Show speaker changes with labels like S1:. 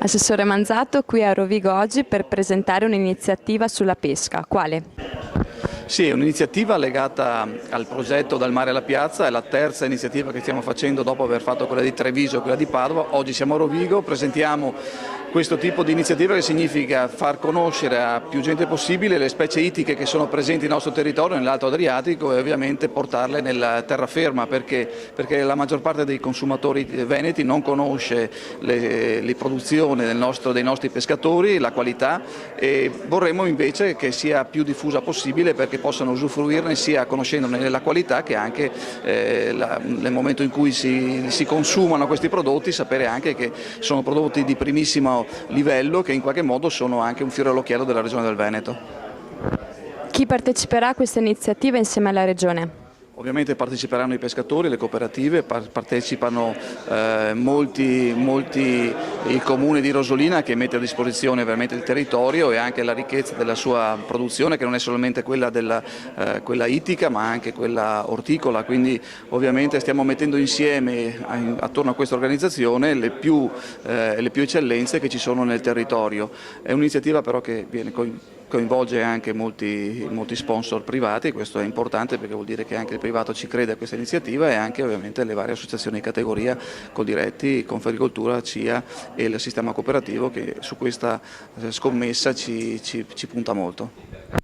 S1: Assessore Manzato, qui a Rovigo oggi per presentare un'iniziativa sulla pesca. Quale?
S2: Sì, è un'iniziativa legata al progetto Dal mare alla piazza, è la terza iniziativa che stiamo facendo dopo aver fatto quella di Treviso e quella di Padova. Oggi siamo a Rovigo, presentiamo questo tipo di iniziativa che significa far conoscere a più gente possibile le specie ittiche che sono presenti nel nostro territorio, nell'Alto Adriatico, e ovviamente portarle nella terraferma perché la maggior parte dei consumatori veneti non conosce le produzioni dei nostri pescatori, la qualità, e vorremmo invece che sia più diffusa possibile perché possano usufruirne sia conoscendone la qualità che anche nel momento in cui si consumano questi prodotti sapere anche che sono prodotti di primissimo livello che in qualche modo sono anche un fiore all'occhiello della regione del Veneto.
S1: Chi parteciperà a questa iniziativa insieme alla Regione?
S2: Ovviamente parteciperanno i pescatori, le cooperative, partecipano molti il comune di Rosolina che mette a disposizione veramente il territorio e anche la ricchezza della sua produzione, che non è solamente quella ittica ma anche quella orticola, quindi ovviamente stiamo mettendo insieme attorno a questa organizzazione le più eccellenze che ci sono nel territorio. È un'iniziativa però che coinvolge anche molti sponsor privati, questo è importante perché vuol dire che anche il privato ci crede a questa iniziativa, e anche ovviamente le varie associazioni di categoria, Coldiretti, Confagricoltura, CIA e il sistema cooperativo che su questa scommessa ci punta molto.